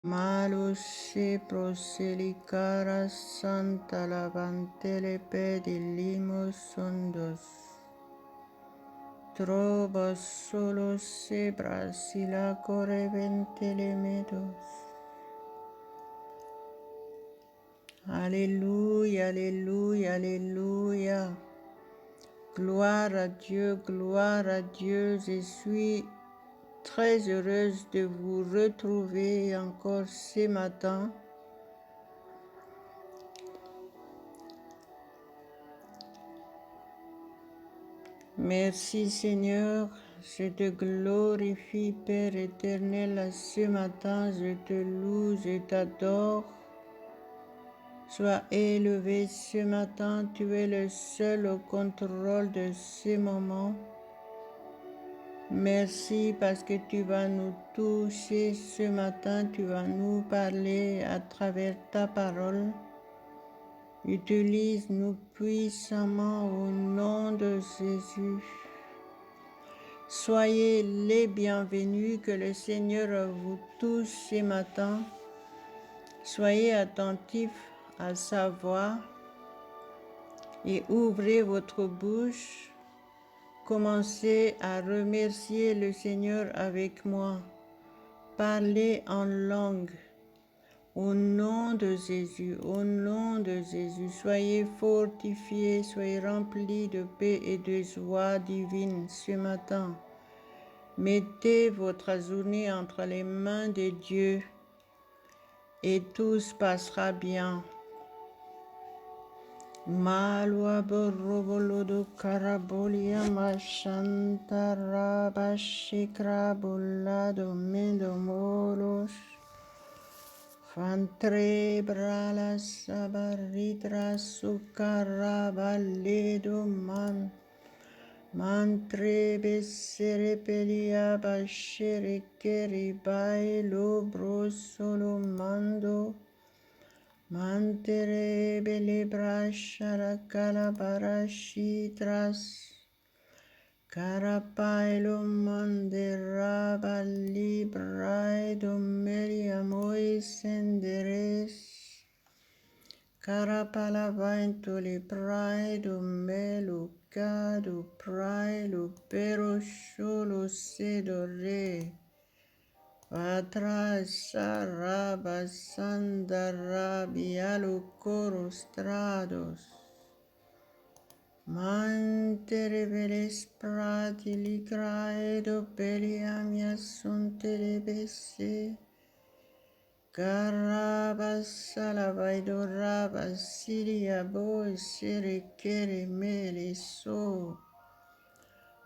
Maloshe proselicara santa lavantele pedilimos sondos. Troba solo se brasila correventele medos. Alléluia, alléluia, alléluia. Gloire à Dieu, gloire à Dieu. Je suis très heureuse de vous retrouver encore ce matin. Merci Seigneur, je te glorifie Père éternel ce matin, je te loue, je t'adore. Sois élevé ce matin, tu es le seul au contrôle de ce moment. Merci parce que tu vas nous toucher ce matin, tu vas nous parler à travers ta parole. Utilise-nous puissamment au nom de Jésus. Soyez les bienvenus, que le Seigneur vous touche ce matin. Soyez attentifs à sa voix et ouvrez votre bouche. Commencez à remercier le Seigneur avec moi. Parlez en langue. Au nom de Jésus, au nom de Jésus, soyez fortifiés, soyez remplis de paix et de joie divine ce matin. Mettez votre journée entre les mains de Dieu et tout se passera bien. Malwa borobolodo karabolia mashantara bashikra bolado mendo molos. Fantre brala sabaritra sukara baledo man. Mantre besere pelia bashere keri bailo brosolo mando. Mantere bele brashara calabarashi tras. Carapailo mandera bali braido meria moi senderes. Carapala vainto le praido melo cado prailo pero solo sedore. Atrás saraba sandarabialo corostrados. Mantere veles prati li craedo periamia sunt telebesse. Carabas salavaido rabas siria boy sere kere mele so.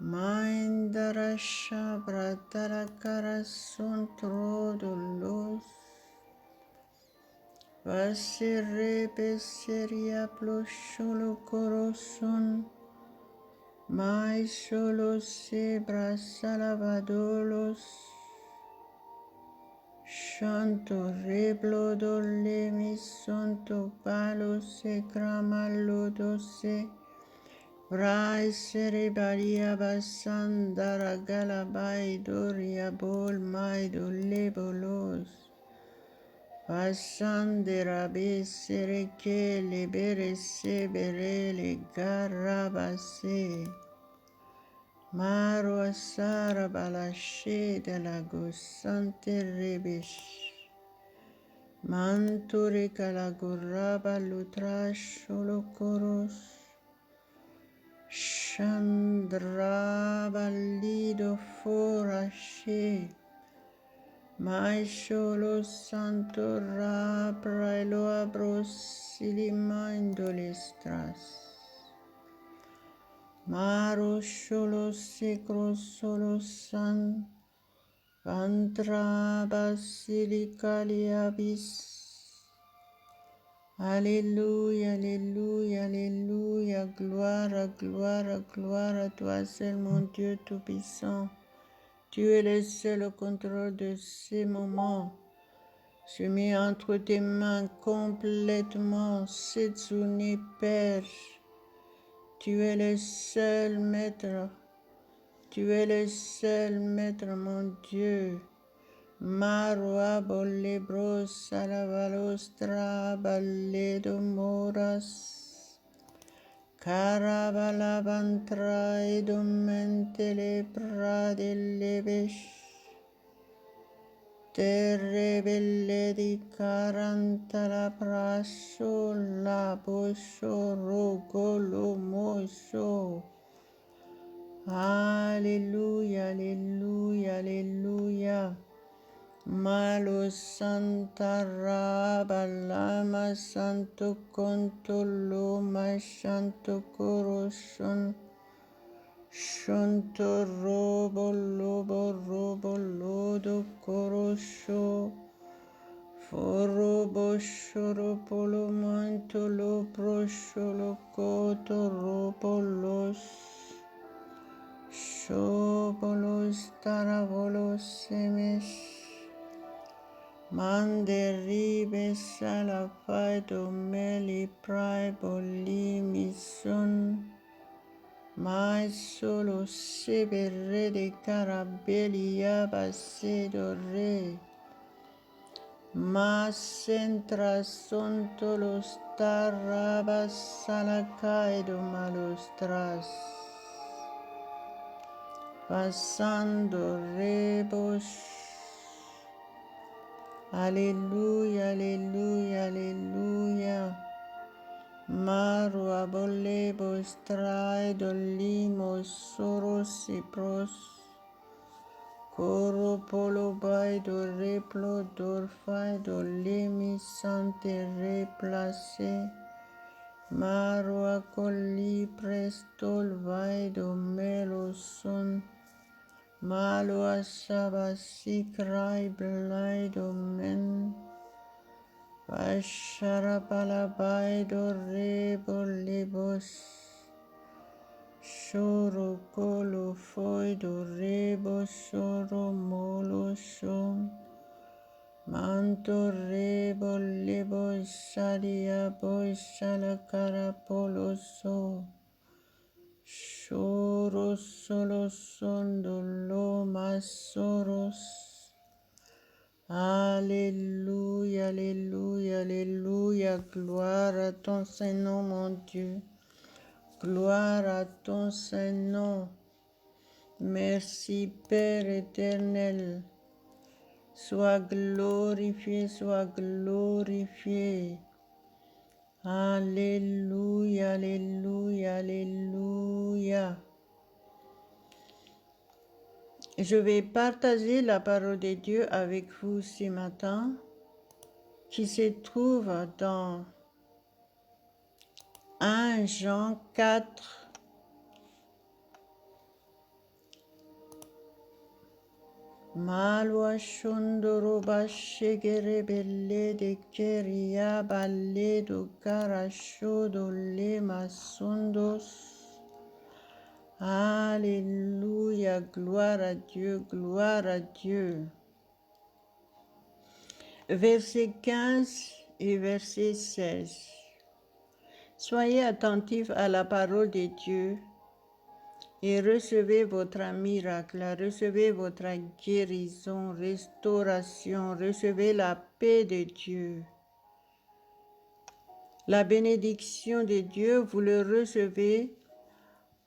Mindara shabra tarakara son trodolos. Vasere peseria plosholo coroson. Mai solo sebra salavadolos. Shanto reblo dole mi sonto palos e cramallo dose. Brai serebaria basandara galabai doria bol mai dole bolos. Basandera besere che le bere sebere le garabase. Maro asara balashe de la gosante rebesh. Manture calaguraba lutrash coros. Chandraba lido forashe. Mai solo santo rabra lo abros ilimandolestras. Maro solo secro solo san. Vantra basilicali abis. Alléluia, alléluia, alléluia, gloire, gloire, gloire à toi seul mon Dieu Tout-Puissant. Tu es le seul au contrôle de ces moments. Je mets entre tes mains complètement cette journée, Père. Tu es le seul maître. Tu es le seul maître, mon Dieu. Marua bolebros alabalostra balledo moras. Carabalabantra edumentele pradelebesh. Terrebelle di carantala praso la bosho rogolo mosho. Alléluia, alléluia, alléluia. Malo santa rabalama santo contolo ma santo coroshon. Shonto robo lodo corosho. Forobo shoro polo manto lo prosho lo koto robolos. Shobolos tarabolos semesh. Manderibes alafaido meli praeboli mison. Mai solo sebere de carabelia basedo re. Mas centra sonto los tarabas salacaido malostras. Pasando rebos. Aleluya, aleluya, aleluya. Maru abolebos traido limos soros y pros. Coro polo baido replo dorfaido lemi sante replace. Maru acoli prestol vaido meloson. Malo asaba sikrai blaido men. Vashara palabaido rebo lebos. Shoro colo foido rebo shoro molo shon. Manto rebo lebo shadia boy shala carapolo so. Shoro solo son dolo masoros. Alléluia, alléluia, alléluia, gloire à ton Saint-Nom, mon Dieu. Gloire à ton Saint-Nom. Merci, Père éternel. Sois glorifié, sois glorifié. Alléluia, alléluia, alléluia. Je vais partager la parole de Dieu avec vous ce matin, qui se trouve dans 1 Jean 4, Malwa shondoroba shegere belle de keria balle do karashodo le masondos. Alléluia, gloire à Dieu, gloire à Dieu. Verset 15 et verset 16. Soyez attentifs à la parole de Dieu et recevez votre miracle, recevez votre guérison, restauration, recevez la paix de Dieu. La bénédiction de Dieu, vous le recevez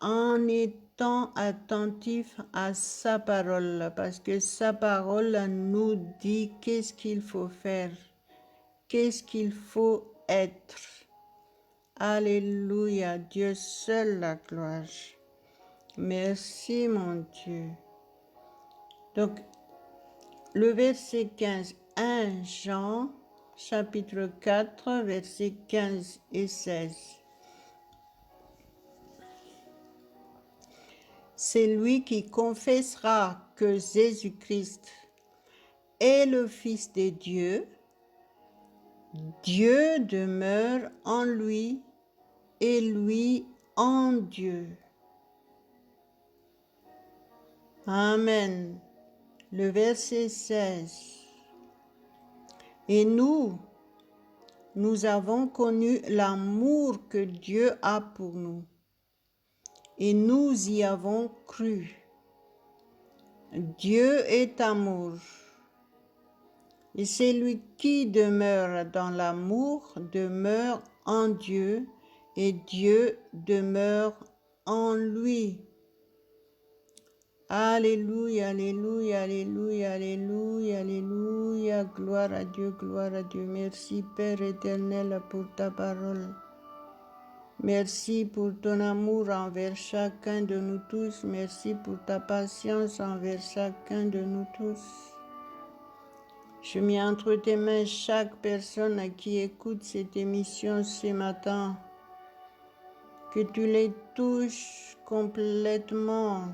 en étant attentif à sa parole, parce que sa parole nous dit qu'est-ce qu'il faut faire, qu'est-ce qu'il faut être. Alléluia, Dieu seul la gloire. Merci mon Dieu. Donc, le verset 15, 1 Jean, chapitre 4, versets 15 et 16. C'est lui qui confessera que Jésus-Christ est le Fils de Dieu. Dieu demeure en lui et lui en Dieu. Amen. Le verset 16. Et nous avons connu l'amour que Dieu a pour nous. Et nous y avons cru. Dieu est amour. Et celui qui demeure dans l'amour demeure en Dieu, et Dieu demeure en lui. Alléluia, alléluia, alléluia, alléluia, alléluia. Gloire à Dieu, gloire à Dieu. Merci Père éternel pour ta parole. Merci pour ton amour envers chacun de nous tous. Merci pour ta patience envers chacun de nous tous. Je mets entre tes mains chaque personne qui écoute cette émission ce matin. Que tu les touches complètement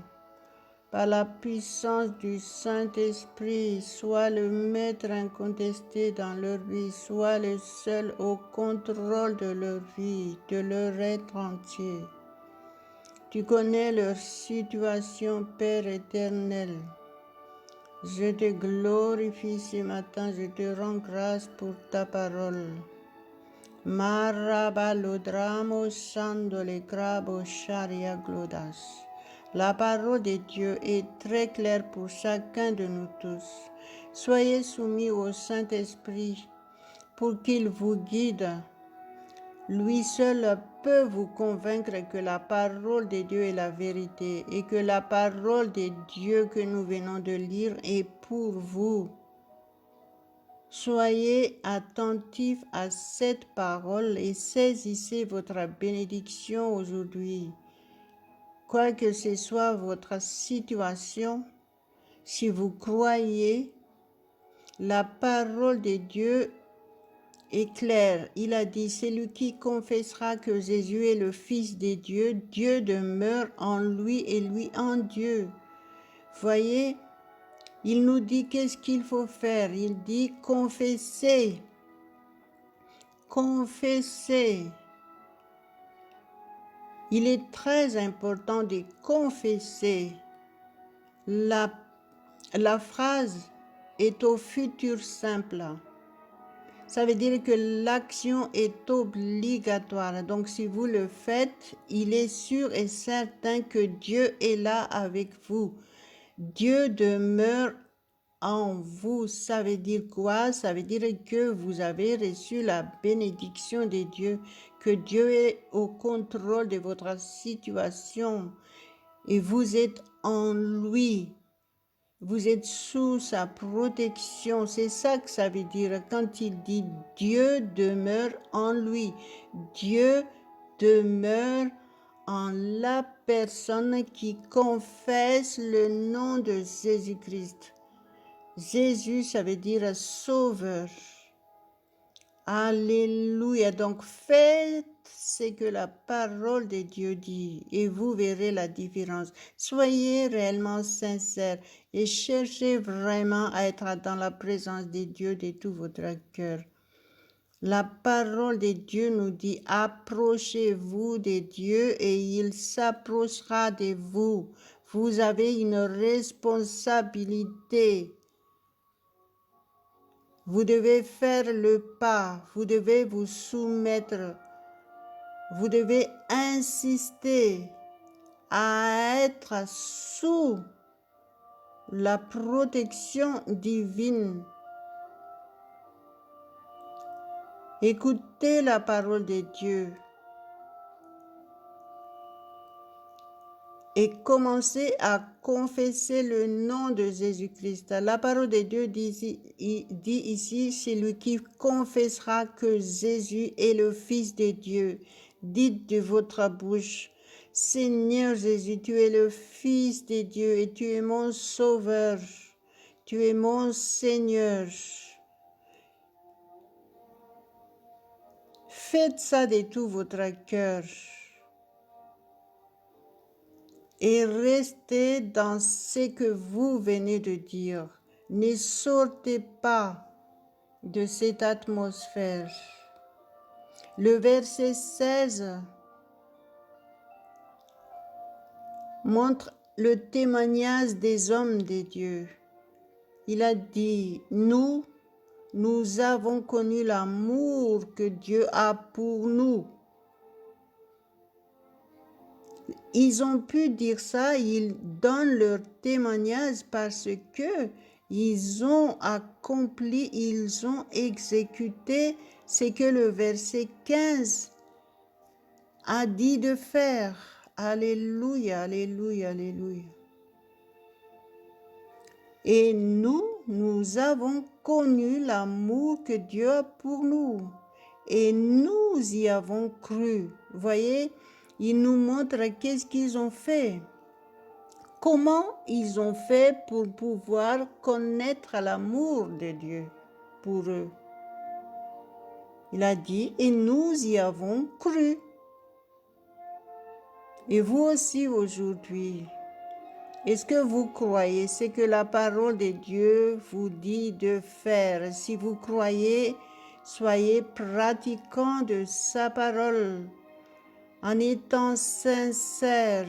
par la puissance du Saint-Esprit. Sois le maître incontesté dans leur vie. Sois le seul au contrôle de leur vie, de leur être entier. Tu connais leur situation, Père éternel. Je te glorifie ce matin, je te rends grâce pour ta parole. Marabalodramo sandole crabo sharia glodas. La parole de Dieu est très claire pour chacun de nous tous. Soyez soumis au Saint-Esprit pour qu'il vous guide. Lui seul peut vous convaincre que la parole de Dieu est la vérité et que la parole de Dieu que nous venons de lire est pour vous. Soyez attentifs à cette parole et saisissez votre bénédiction aujourd'hui. Quoi que ce soit votre situation, si vous croyez, la parole de Dieu est claire. Il a dit, celui qui confessera que Jésus est le Fils de Dieu, Dieu demeure en lui et lui en Dieu. Voyez, il nous dit qu'est-ce qu'il faut faire. Il dit confesser. Confesser. Il est très important de confesser. La phrase est au futur simple. Ça veut dire que l'action est obligatoire. Donc si vous le faites, il est sûr et certain que Dieu est là avec vous. Dieu demeure en vous. Ça veut dire quoi? Ça veut dire que vous avez reçu la bénédiction de Dieu, que Dieu est au contrôle de votre situation et vous êtes en lui. Vous êtes sous sa protection. C'est ça que ça veut dire quand il dit Dieu demeure en lui. Dieu demeure en la personne qui confesse le nom de Jésus-Christ. Jésus, ça veut dire sauveur. Alléluia. Donc faites ce que la parole de Dieu dit et vous verrez la différence. Soyez réellement sincères et cherchez vraiment à être dans la présence de Dieu de tout votre cœur. La parole de Dieu nous dit, approchez-vous de Dieu et il s'approchera de vous. Vous avez une responsabilité. Vous devez faire le pas, vous devez vous soumettre, vous devez insister à être sous la protection divine. Écoutez la parole de Dieu et commencez à confesser le nom de Jésus-Christ. La parole de Dieu dit ici, celui qui confessera que Jésus est le Fils de Dieu. Dites de votre bouche, Seigneur Jésus, tu es le Fils de Dieu et tu es mon Sauveur. Tu es mon Seigneur. Faites ça de tout votre cœur. Et restez dans ce que vous venez de dire. Ne sortez pas de cette atmosphère. Le verset 16 montre le témoignage des hommes de Dieu. Il a dit, nous avons connu l'amour que Dieu a pour nous. Ils ont pu dire ça, ils donnent leur témoignage parce que Ils ont accompli, ils ont exécuté ce que le verset 15 a dit de faire. Alléluia, alléluia, alléluia. Et nous avons connu l'amour que Dieu a pour nous. Et nous y avons cru. Voyez, il nous montre qu'est-ce qu'ils ont fait. Comment ils ont fait pour pouvoir connaître l'amour de Dieu pour eux. Il a dit, et nous y avons cru. Et vous aussi aujourd'hui, est-ce que vous croyez ce que la parole de Dieu vous dit de faire? Si vous croyez, soyez pratiquants de sa parole en étant sincères,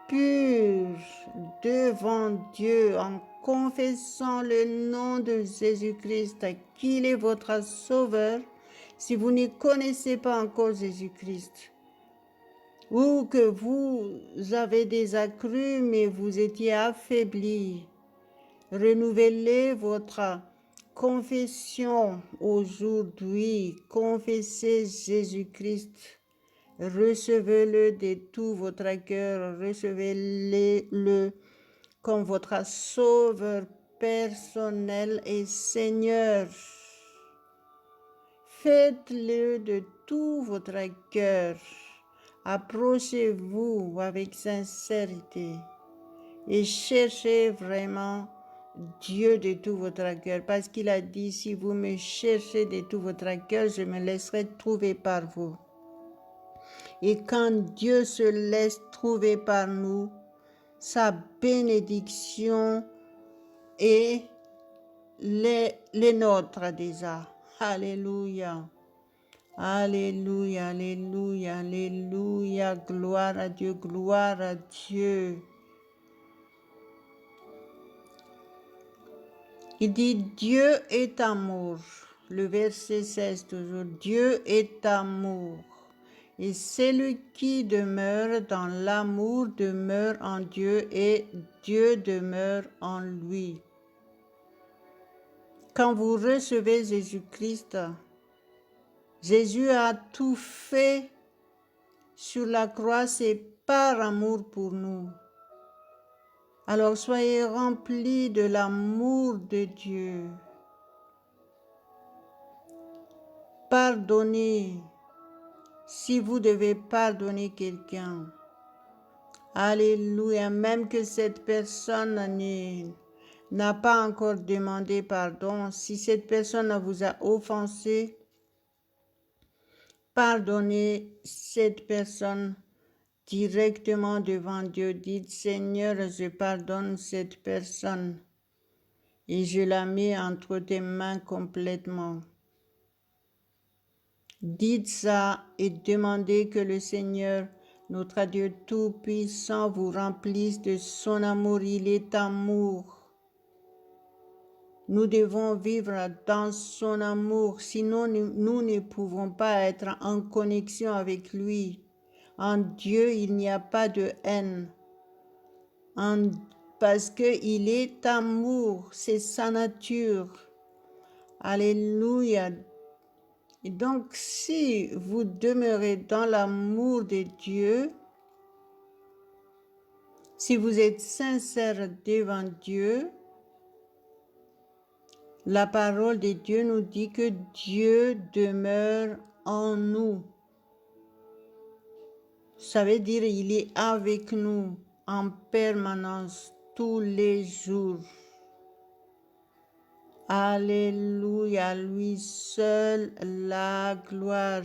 purs devant Dieu, en confessant le nom de Jésus-Christ, qu'il est votre sauveur. Si vous ne connaissez pas encore Jésus-Christ, ou que vous avez des accrus, mais vous étiez affaiblis, renouvelez votre confession aujourd'hui. Confessez Jésus-Christ. Recevez-le de tout votre cœur. Recevez-le comme votre sauveur personnel et Seigneur. Faites-le de tout votre cœur. Approchez-vous avec sincérité et cherchez vraiment Dieu de tout votre cœur, parce qu'il a dit, si vous me cherchez de tout votre cœur, je me laisserai trouver par vous. Et quand Dieu se laisse trouver par nous, sa bénédiction est les nôtres déjà. Alléluia. Alléluia, alléluia, alléluia, gloire à Dieu, gloire à Dieu. Il dit, Dieu est amour. Le verset 16 toujours, Dieu est amour. Et celui qui demeure dans l'amour demeure en Dieu et Dieu demeure en lui. Quand vous recevez Jésus-Christ, Jésus a tout fait sur la croix, c'est par amour pour nous. Alors soyez remplis de l'amour de Dieu. Pardonnez si vous devez pardonner quelqu'un. Alléluia, même que cette personne n'a pas encore demandé pardon. Si cette personne vous a offensé, pardonnez cette personne directement devant Dieu. Dites, Seigneur, je pardonne cette personne et je la mets entre tes mains complètement. Dites ça et demandez que le Seigneur, notre Dieu Tout-Puissant, vous remplisse de son amour. Il est amour. Nous devons vivre dans son amour, sinon nous ne pouvons pas être en connexion avec lui. En Dieu, il n'y a pas de haine. Parce qu'il est amour, c'est sa nature. Alléluia. Et donc, si vous demeurez dans l'amour de Dieu, si vous êtes sincère devant Dieu, la parole de Dieu nous dit que Dieu demeure en nous. Ça veut dire qu'il est avec nous en permanence, tous les jours. Alléluia, lui seul la gloire.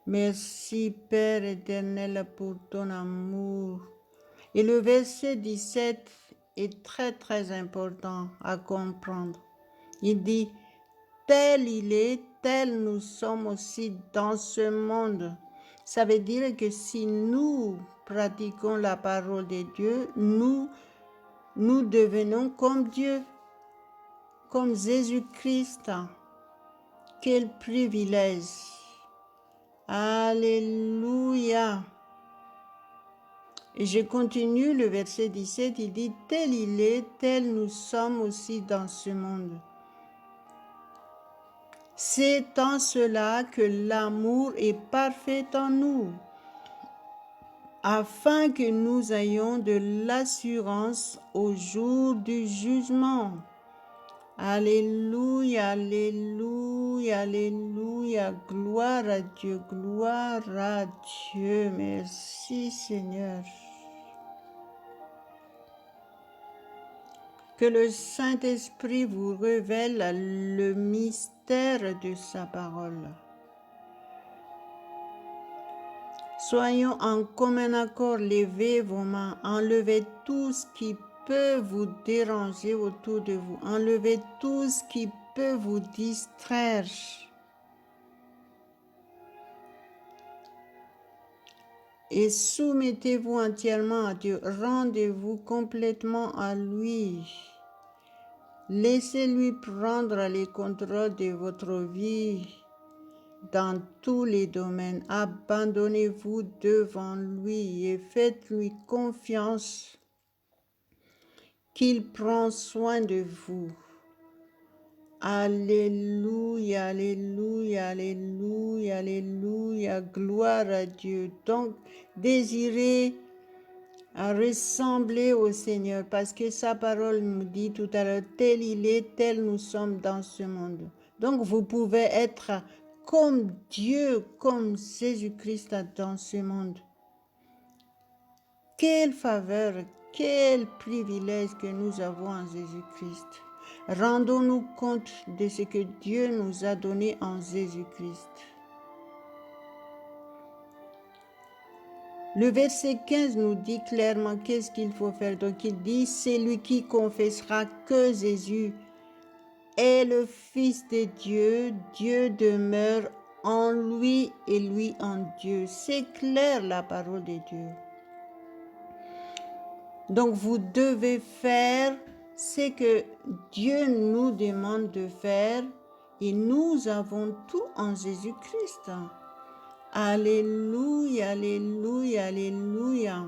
Merci Père éternel pour ton amour. Et le verset 17 est très très important à comprendre. Il dit, tel il est, tel nous sommes aussi dans ce monde. Ça veut dire que si nous pratiquons la parole de Dieu, nous devenons comme Dieu, comme Jésus-Christ. Quel privilège! Alléluia! Et je continue le verset 17, il dit, tel il est, tel nous sommes aussi dans ce monde. C'est en cela que l'amour est parfait en nous, afin que nous ayons de l'assurance au jour du jugement. Alléluia, alléluia, alléluia, gloire à Dieu, gloire à Dieu. Merci Seigneur. Que le Saint-Esprit vous révèle le mystère de sa parole. Soyons en commun accord, levez vos mains, enlevez tout ce qui peut vous déranger autour de vous, enlevez tout ce qui peut vous distraire. Et soumettez-vous entièrement à Dieu, rendez-vous complètement à lui. Laissez-lui prendre les contrôles de votre vie dans tous les domaines. Abandonnez-vous devant lui et faites-lui confiance qu'il prend soin de vous. Alléluia, alléluia, alléluia, alléluia, gloire à Dieu. Donc, désirez ressembler au Seigneur parce que sa parole nous dit tout à l'heure, tel il est, tel nous sommes dans ce monde. Donc, vous pouvez être comme Dieu, comme Jésus-Christ dans ce monde. Quelle faveur, quel privilège que nous avons en Jésus-Christ. Rendons-nous compte de ce que Dieu nous a donné en Jésus-Christ. Le verset 15 nous dit clairement qu'est-ce qu'il faut faire. Donc il dit, c'est lui qui confessera que Jésus est le Fils de Dieu, Dieu demeure en lui et lui en Dieu. C'est clair la parole de Dieu. Donc vous devez faire ce que Dieu nous demande de faire et nous avons tout en Jésus-Christ. Alléluia, alléluia, alléluia.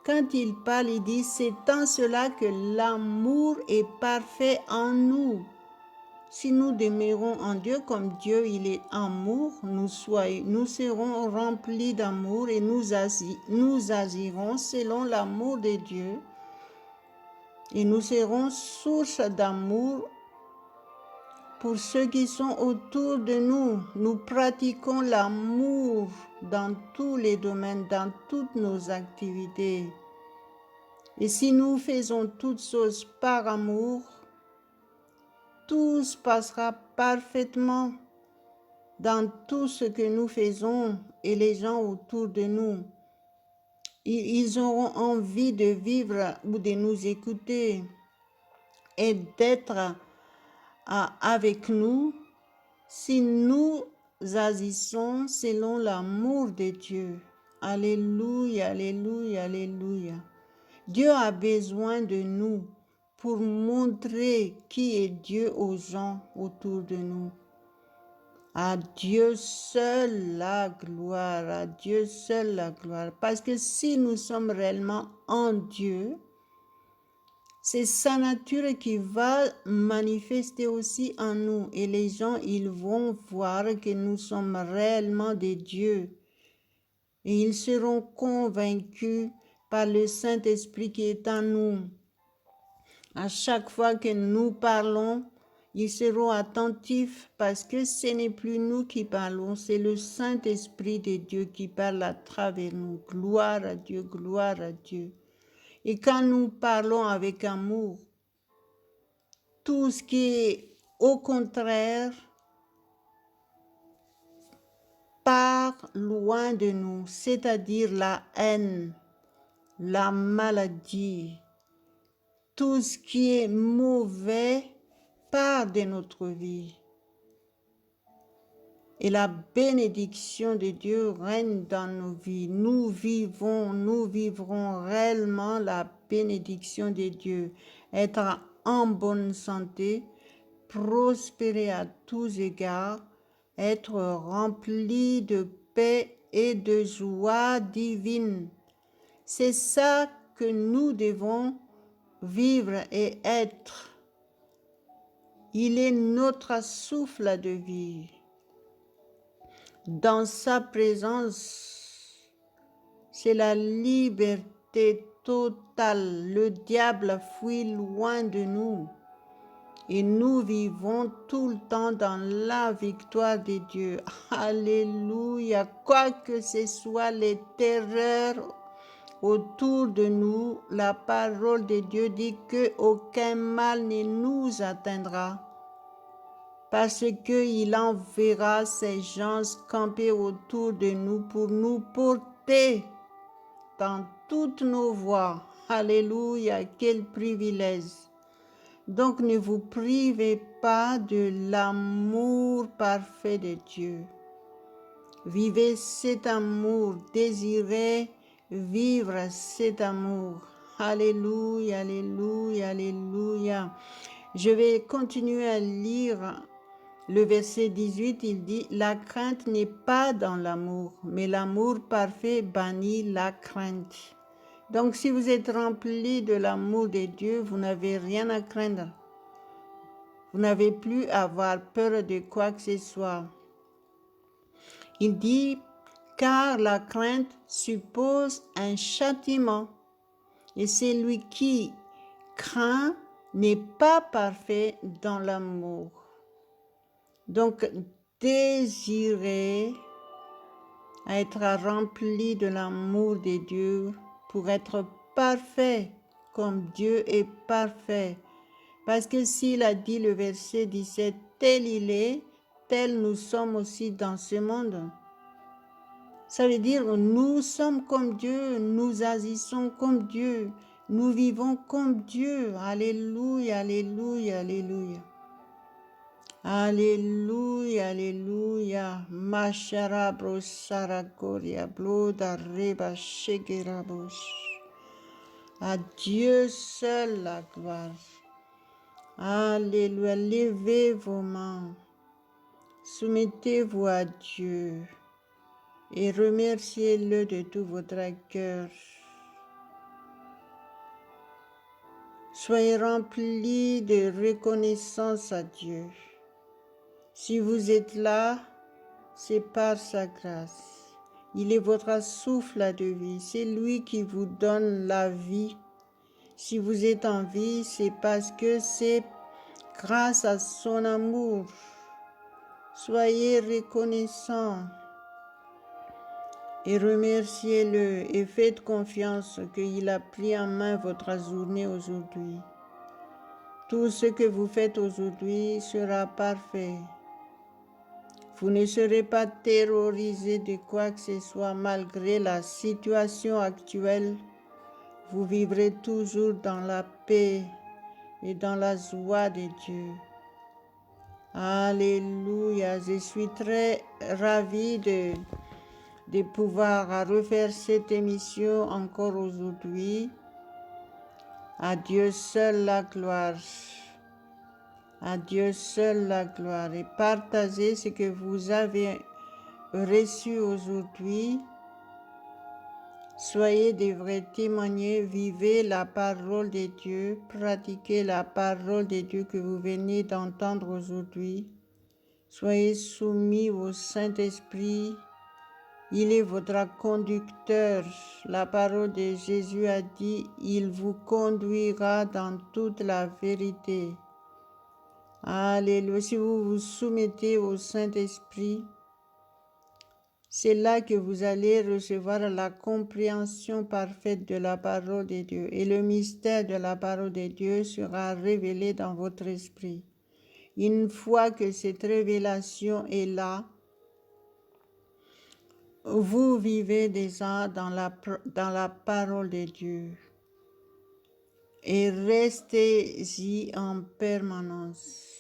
Quand il parle, il dit, c'est en cela que l'amour est parfait en nous. Si nous demeurons en Dieu comme Dieu, il est amour, nous serons remplis d'amour et nous agirons selon l'amour de Dieu. Et nous serons source d'amour pour ceux qui sont autour de nous. Nous pratiquons l'amour dans tous les domaines, dans toutes nos activités. Et si nous faisons toutes choses par amour, tout se passera parfaitement dans tout ce que nous faisons et les gens autour de nous. Ils auront envie de vivre ou de nous écouter et d'être avec nous si nous agissons selon l'amour de Dieu. Alléluia, alléluia, alléluia. Dieu a besoin de nous pour montrer qui est Dieu aux gens autour de nous. À Dieu seul la gloire, à Dieu seul la gloire. Parce que si nous sommes réellement en Dieu, c'est sa nature qui va manifester aussi en nous. Et les gens, ils vont voir que nous sommes réellement des dieux. Et ils seront convaincus par le Saint-Esprit qui est en nous. À chaque fois que nous parlons, ils seront attentifs parce que ce n'est plus nous qui parlons, c'est le Saint-Esprit de Dieu qui parle à travers nous. Gloire à Dieu, gloire à Dieu. Et quand nous parlons avec amour, tout ce qui est au contraire part loin de nous, c'est-à-dire la haine, la maladie, tout ce qui est mauvais part de notre vie. Et la bénédiction de Dieu règne dans nos vies. Nous vivrons réellement la bénédiction de Dieu. Être en bonne santé, prospérer à tous égards, être rempli de paix et de joie divine. C'est ça que nous devons vivre et être. Il est notre souffle de vie. Dans sa présence, c'est la liberté totale. Le diable fuit loin de nous. Et nous vivons tout le temps dans la victoire de Dieu. Alléluia. Quoi que ce soit les terreurs autour de nous, la parole de Dieu dit que aucun mal ne nous atteindra. Parce qu'il enverra ses gens camper autour de nous pour nous porter dans toutes nos voies. Alléluia, quel privilège. Donc ne vous privez pas de l'amour parfait de Dieu. Vivez cet amour, désirez vivre cet amour. Alléluia, alléluia, alléluia. Je vais continuer à lire le verset 18, il dit « La crainte n'est pas dans l'amour, mais l'amour parfait bannit la crainte. » Donc si vous êtes rempli de l'amour de Dieu, vous n'avez rien à craindre. Vous n'avez plus à avoir peur de quoi que ce soit. Il dit « Car la crainte suppose un châtiment, et celui qui craint n'est pas parfait dans l'amour. » Donc, désirez être rempli de l'amour de Dieu pour être parfait comme Dieu est parfait. Parce que s'il a dit le verset 17, tel il est, tel nous sommes aussi dans ce monde. Ça veut dire nous sommes comme Dieu, nous agissons comme Dieu, nous vivons comme Dieu. Alléluia, alléluia, alléluia. Alléluia, alléluia. Masharabro sarakoria, bloda reba shegerabosh. À Dieu seul la gloire. Alléluia. Levez vos mains. Soumettez-vous à Dieu et remerciez-le de tout votre cœur. Soyez remplis de reconnaissance à Dieu. Si vous êtes là, c'est par sa grâce. Il est votre souffle de vie. C'est lui qui vous donne la vie. Si vous êtes en vie, c'est parce que c'est grâce à son amour. Soyez reconnaissants et remerciez-le et faites confiance qu'il a pris en main votre journée aujourd'hui. Tout ce que vous faites aujourd'hui sera parfait. Vous ne serez pas terrorisé de quoi que ce soit malgré la situation actuelle. Vous vivrez toujours dans la paix et dans la joie de Dieu. Alléluia. Je suis très ravie de pouvoir refaire cette émission encore aujourd'hui. À Dieu seul la gloire. À Dieu seul la gloire. Et partagez ce que vous avez reçu aujourd'hui. Soyez des vrais témoignés, vivez la parole de Dieu, pratiquez la parole de Dieu que vous venez d'entendre aujourd'hui. Soyez soumis au Saint-Esprit. Il est votre conducteur. La parole de Jésus a dit, il vous conduira dans toute la vérité. Alléluia. Si vous vous soumettez au Saint-Esprit, c'est là que vous allez recevoir la compréhension parfaite de la parole de Dieu. Et le mystère de la parole de Dieu sera révélé dans votre esprit. Une fois que cette révélation est là, vous vivez déjà dans la parole de Dieu. Et restez-y en permanence.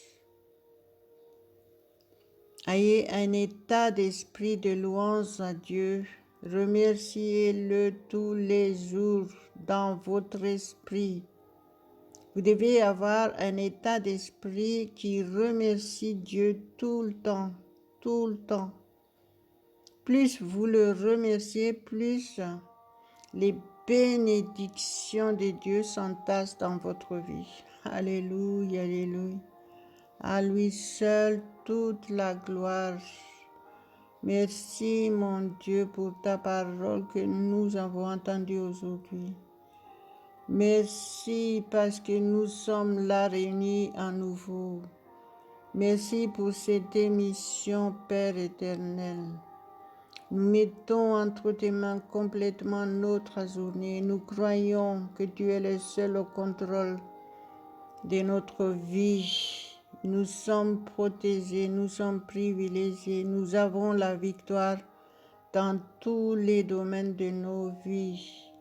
Ayez un état d'esprit de louange à Dieu. Remerciez-le tous les jours dans votre esprit. Vous devez avoir un état d'esprit qui remercie Dieu tout le temps, tout le temps. Plus vous le remerciez, plus les bénédiction de Dieu s'entasse dans votre vie. Alléluia, alléluia. À lui seul toute la gloire. Merci mon Dieu pour ta parole que nous avons entendue aujourd'hui. Merci parce que nous sommes là réunis à nouveau. Merci pour cette émission, Père éternel. Nous mettons entre tes mains complètement notre journée. Nous croyons que tu es le seul au contrôle de notre vie. Nous sommes protégés, nous sommes privilégiés, nous avons la victoire dans tous les domaines de nos vies.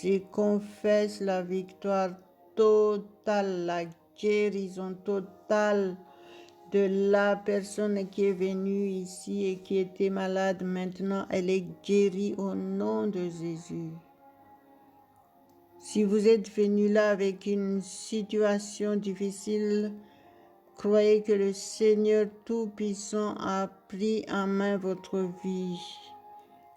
Je confesse la victoire totale, la guérison totale de la personne qui est venue ici et qui était malade. Maintenant, elle est guérie au nom de Jésus. Si vous êtes venu là avec une situation difficile, croyez que le Seigneur Tout-Puissant a pris en main votre vie.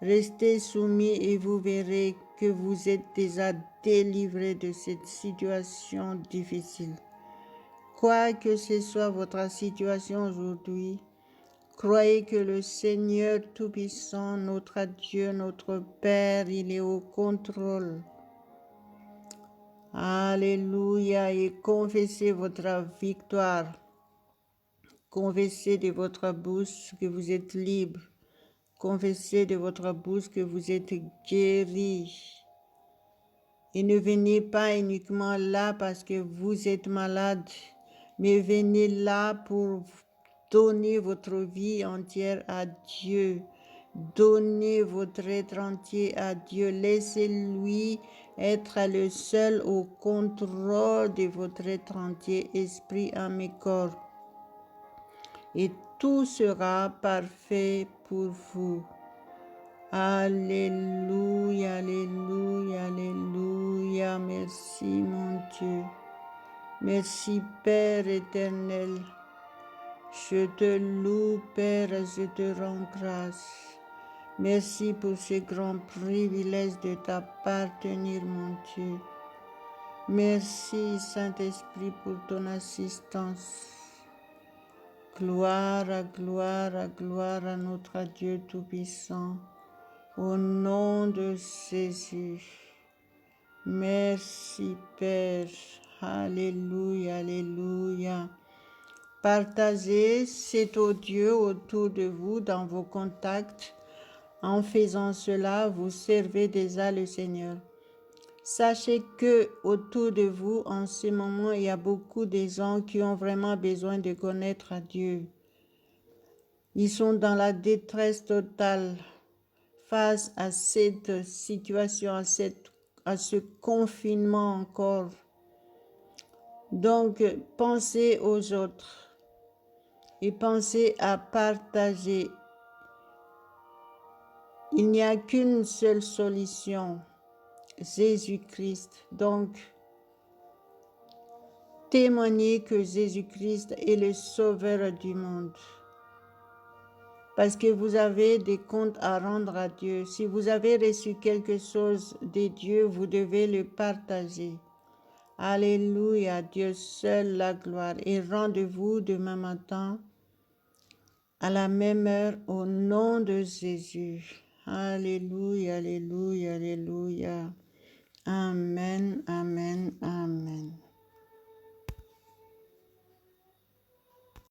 Restez soumis et vous verrez que vous êtes déjà délivré de cette situation difficile. Quoi que ce soit votre situation aujourd'hui, croyez que le Seigneur Tout-Puissant, notre Dieu, notre Père, il est au contrôle. Alléluia, et confessez votre victoire. Confessez de votre bouche que vous êtes libre. Confessez de votre bouche que vous êtes guéri. Et ne venez pas uniquement là parce que vous êtes malade, mais venez là pour donner votre vie entière à Dieu. Donnez votre être entier à Dieu. Laissez-lui être le seul au contrôle de votre être entier, esprit, âme et corps. Et tout sera parfait pour vous. Alléluia, alléluia, alléluia. Merci mon Dieu. Merci Père éternel. Je te loue Père, je te rends grâce. Merci pour ce grand privilège de t'appartenir mon Dieu. Merci Saint-Esprit pour ton assistance. Gloire à notre Dieu Tout-Puissant. Au nom de Jésus. Merci Père. Alléluia, alléluia. Partagez cet audio autour de vous dans vos contacts. En faisant cela, vous servez déjà le Seigneur. Sachez que autour de vous, en ce moment, il y a beaucoup de gens qui ont vraiment besoin de connaître Dieu. Ils sont dans la détresse totale face à cette situation, à ce confinement encore. Donc, pensez aux autres et pensez à partager. Il n'y a qu'une seule solution, Jésus-Christ. Donc, témoignez que Jésus-Christ est le sauveur du monde. Parce que vous avez des comptes à rendre à Dieu. Si vous avez reçu quelque chose de Dieu, vous devez le partager. Alléluia, Dieu seul la gloire. Et rendez-vous demain matin à la même heure au nom de Jésus. Alléluia, alléluia, alléluia. Amen, amen, amen.